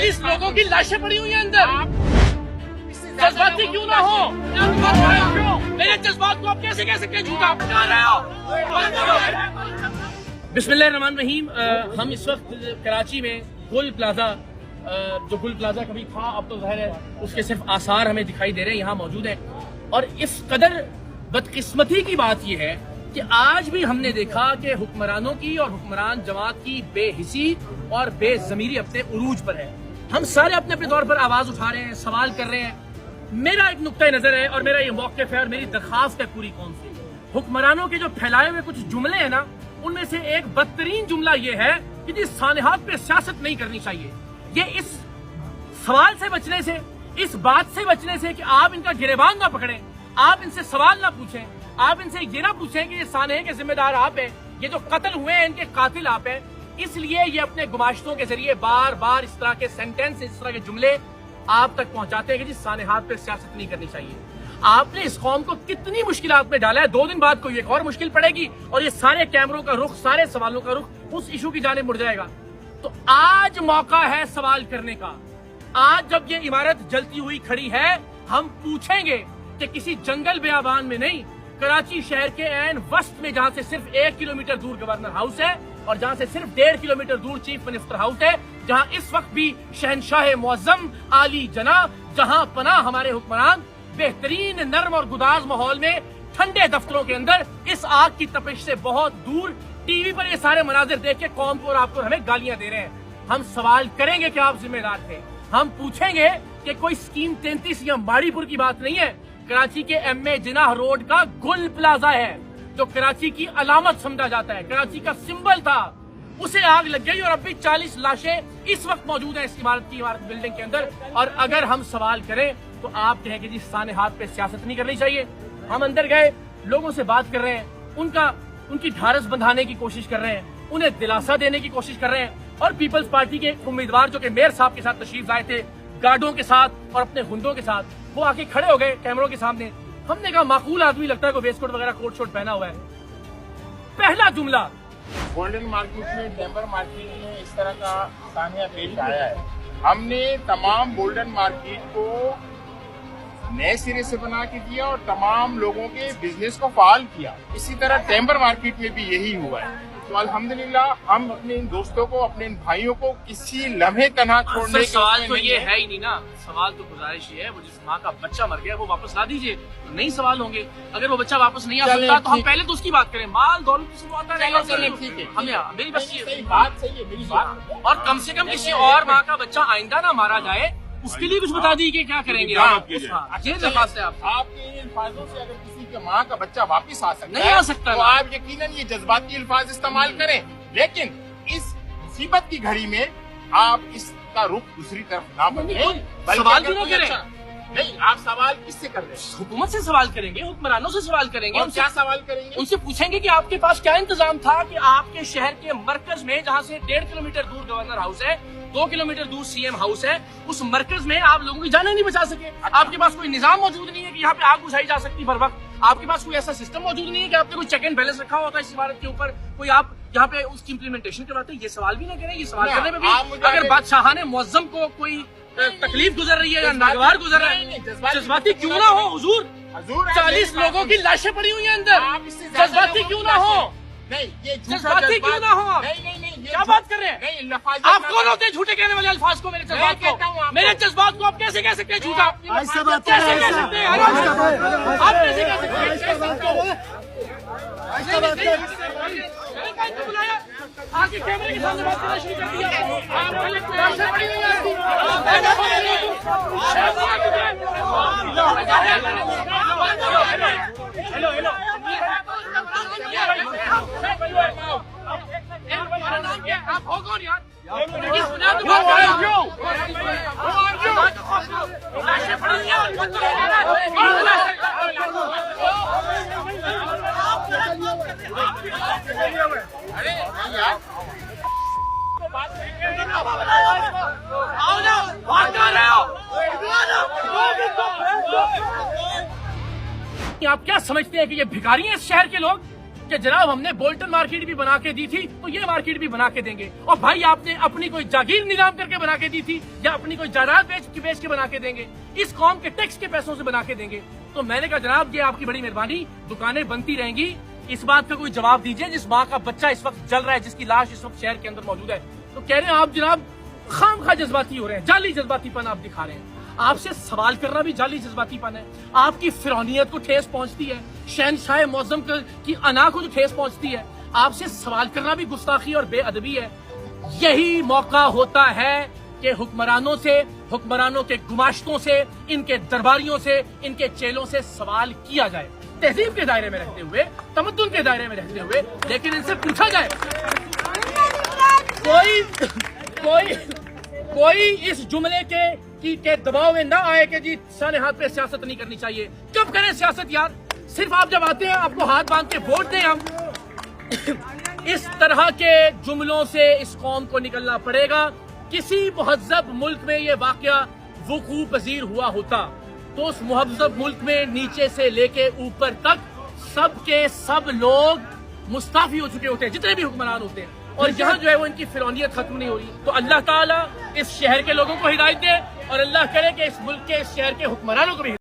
40 लोगों की लाशें पड़ी हुई हैं अंदर। जज्बाती क्यों ना हो, मेरे जज्बात को आप कैसे कह सकते हैं झूठा? कह रहे हो? बिस्मिल्लाहिर्रहमानिर्रहीम। हम इस वक्त कराची में गुल प्लाजा, जो गुल प्लाजा कभी था अब तो ज़ाहिर है उसके सिर्फ आसार हमें दिखाई दे रहे हैं, यहाँ मौजूद हैं। और इस कदर बदकिस्मती की बात यह है कि आज भी हमने देखा कि हुक्मरानों की और हुक्मरान जमात की बेहिसी और बेज़मीरी अपने उरूज पर है। हम सारे अपने अपने तौर पर आवाज उठा रहे हैं, सवाल कर रहे हैं। मेरा एक नुक्ता नजर है और मेरा ये मौक़िफ़ है और मेरी दरख्वास्त है पूरी कौम से, हुक्मरानों के जो फैलाए हुए कुछ जुमले हैं ना, उनमें से एक बदतरीन जुमला ये है कि जिस सानेहात पे सियासत नहीं करनी चाहिए। ये इस सवाल से बचने से, इस बात से बचने से कि आप इनका गिरेबान ना पकड़ें, आप इनसे सवाल ना पूछें, आप इनसे ये ना पूछें कि ये सानेहे के जिम्मेदार आप हैं, ये जो कत्ल हुए हैं इनके कातिल आप हैं। इसलिए ये अपने गुमाश्तों के जरिए बार बार इस तरह के सेंटेंस, इस तरह के जुमले आप तक पहुंचाते हैं कि जिस सानेहात पे सियासत नहीं करनी चाहिए। आपने इस कौम को कितनी मुश्किलात में डाला है, 2 दिन बाद कोई एक और मुश्किल पड़ेगी और ये सारे कैमरों का रुख, सारे सवालों का रुख उस इशू की जाने मुड़ जाएगा। तो आज मौका है सवाल करने का। आज जब ये इमारत जलती हुई खड़ी है, हम पूछेंगे कि किसी जंगल बेआबान में नहीं, कराची शहर के ऐन वस्त में, जहां से सिर्फ 1 किलोमीटर दूर गवर्नर हाउस है और जहां से सिर्फ 1.5 किलोमीटर दूर चीफ मिनिस्टर हाउस है, जहां इस वक्त भी शहनशाह मुअज्जम आली जनाब जहां पनाह हमारे हुक्मरान बेहतरीन नर्म और गुदाज माहौल में ठंडे दफ्तरों के अंदर इस आग की तपिश से बहुत दूर टीवी पर ये सारे मनाजिर देख के कौम को और आपको हमें गालियां दे रहे हैं। हम सवाल करेंगे कि आप जिम्मेदार थे। हम पूछेंगे कि कोई स्कीम 33 या माड़ीपुर की बात नहीं है, कराची के एमए जिनाह रोड का गुल प्लाजा है जो कराची की अलामत समझा जाता है, कराची का सिंबल था। उसे आग लग गई और अब भी 40 लाशें इस वक्त मौजूद हैं इस इमारत बिल्डिंग के अंदर। और अगर हम सवाल करें तो आप कहें कि जी सानेहात पे सियासत नहीं करनी चाहिए। हम अंदर गए, लोगों से बात कर रहे हैं, उनकी ढारस बंधाने की कोशिश कर रहे हैं, उन्हें दिलासा देने की कोशिश कर रहे हैं। और पीपल्स पार्टी के उम्मीदवार जो कि मेयर साहब के साथ तशरीफ लाए थे, गार्डों के साथ और अपने गुंडों के साथ, वो आके खड़े हो गए कैमरों के सामने। हमने कहा माकूल आदमी लगता है, कोई वेस्ट कोट वगैरह कोट शोट पहना हुआ है। पहला जुमला, गोल्डन मार्केट में, टेम्बर मार्केट में इस तरह का सानिया पेश आया है। हमने तमाम गोल्डन मार्केट को नए सिरे से बना के दिया और तमाम लोगों के बिजनेस को फाल किया। इसी तरह टेम्बर मार्केट में भी यही हुआ है। तो अल्हम्दुलिल्लाह हम अपने इन दोस्तों को, अपने इन भाइयों को किसी लम्हे तनहा छोड़ने के सवाल तो ये है ही नहीं ना। सवाल तो गुजारिश ये है, वो जिस माँ का बच्चा मर गया वो वापस ला दीजिए, तो नहीं सवाल होंगे। अगर वो बच्चा वापस नहीं आ सकता तो हम पहले तो उसकी बात करें। माल दौलत किसी को आता है, ठीक है, हम यहाँ मेरी बस बात सही है, मेरी बात। और कम से कम किसी और माँ का बच्चा आइंदा ना मारा जाए, उसके लिए कुछ बता दी कि क्या करेंगे आप। ये दरख्वास्त है आपके इन अल्फाजों से अगर किसी के माँ का बच्चा वापस आ सकता नहीं आ सकता तो आप यकीनन ये जज्बाती अल्फाज इस्तेमाल करें, लेकिन इस मुसीबत की घड़ी में आप इसका रुख दूसरी तरफ ना बदलें। सवाल क्यों ना करें? नहीं, आप सवाल किससे कर रहे हैं? हुकूमत से सवाल करेंगे, हुक्मरानों से सवाल करेंगे। और क्या सवाल करेंगे? उनसे पूछेंगे कि आपके पास क्या इंतजाम था कि आपके शहर के मरकज में, जहाँ से 1.5 किलोमीटर दूर गवर्नर हाउस है, 2 किलोमीटर दूर सीएम हाउस है, उस मरकज में आप लोगों की जानें नहीं बचा सके। आपके पास कोई निजाम मौजूद नहीं है कि यहाँ पे आग बुझाई जा सकती हर वक्त। आपके पास कोई ऐसा सिस्टम मौजूद नहीं है कि आपने कोई चेक एंड बैलेंस रखा होता है इस इमारत के ऊपर, कोई आप यहाँ पे उसकी इम्प्लीमेंटेशन करवाते हैं। ये सवाल भी ना करें। ये सवाल करने में भी अगर बादशाहाने मुअज्जम को कोई तकलीफ गुजर रही है या नागवार गुजर रहा है, जज्बाती क्यों ना हो हुजूर। 40 लोगों की लाशें पड़ी हुई हैं अंदर, जज्बाती क्यों ना हो, जज्बाती क्यों ना हो। क्या बात कर रहे हैं आप? कौन होते हैं झूठे कहने वाले अल्फाज को, मेरे जज्बात को, मेरे जज्बात को आप कैसे कह सकते हैं झूठा? कैसे कह सकते हैं? आप कैसे कह सकते हैं? बुलाया आगे कैमरे के सामने बात करना शुरू कर दिया। हेलो हेलो, आप हो कौन यार? आप क्या समझते हैं कि ये भिखारी हैं इस शहर के लोग? کہ جناب ہم نے بولٹن مارکیٹ بھی بنا کے دی تھی تو یہ مارکیٹ بھی بنا کے دیں گے، اور بھائی آپ نے اپنی کوئی جاگیر نیلام کر کے بنا کے دی تھی یا اپنی کوئی جائیداد بیچ کے بنا کے دیں گے، اس قوم کے ٹیکس کے پیسوں سے بنا کے دیں گے۔ تو میں نے کہا جناب یہ آپ کی بڑی مہربانی، دکانیں بنتی رہیں گی، اس بات کا کوئی جواب دیجئے جس ماں کا بچہ اس وقت جل رہا ہے، جس کی لاش اس وقت شہر کے اندر موجود ہے۔ تو کہہ رہے ہیں آپ جناب خام خواہ جذباتی ہو رہے ہیں، جعلی جذباتی پن آپ دکھا رہے ہیں۔ آپ سے سوال کرنا بھی جعلی جذباتی پن ہے، آپ کی فرعونیت کو ٹھیس پہنچتی ہے، شہنشاہ معظم کی انا کو جو ٹھیس پہنچتی ہے، آپ سے سوال کرنا بھی گستاخی اور بے ادبی ہے۔ یہی موقع ہوتا ہے کہ حکمرانوں سے، حکمرانوں کے گماشتوں سے، ان کے درباریوں سے، ان کے چیلوں سے سوال کیا جائے، تہذیب کے دائرے میں رہتے ہوئے، تمدن کے دائرے میں رہتے ہوئے، لیکن ان سے پوچھا جائے۔ کوئی اس جملے کے دباؤ میں نہ آئے کہ جی سارے ہاتھ پہ سیاست نہیں کرنی چاہیے۔ کب کریں سیاست یار؟ صرف آپ جب آتے ہیں آپ کو ہاتھ باندھ کے ووٹ دیں ہم۔ اس طرح کے جملوں سے اس قوم کو نکلنا پڑے گا۔ کسی مہذب ملک میں یہ واقعہ وقوع پذیر ہوا ہوتا تو اس مہذب ملک میں نیچے سے لے کے اوپر تک سب کے سب لوگ مستعفی ہو چکے ہوتے ہیں، جتنے بھی حکمران ہوتے ہیں، اور یہاں جو ہے وہ ان کی فرعونیت ختم نہیں ہو رہی۔ تو اللہ تعالیٰ اس شہر کے لوگوں کو ہدایت دے، اور اللہ کرے کہ اس ملک کے، اس شہر کے حکمرانوں کو بھی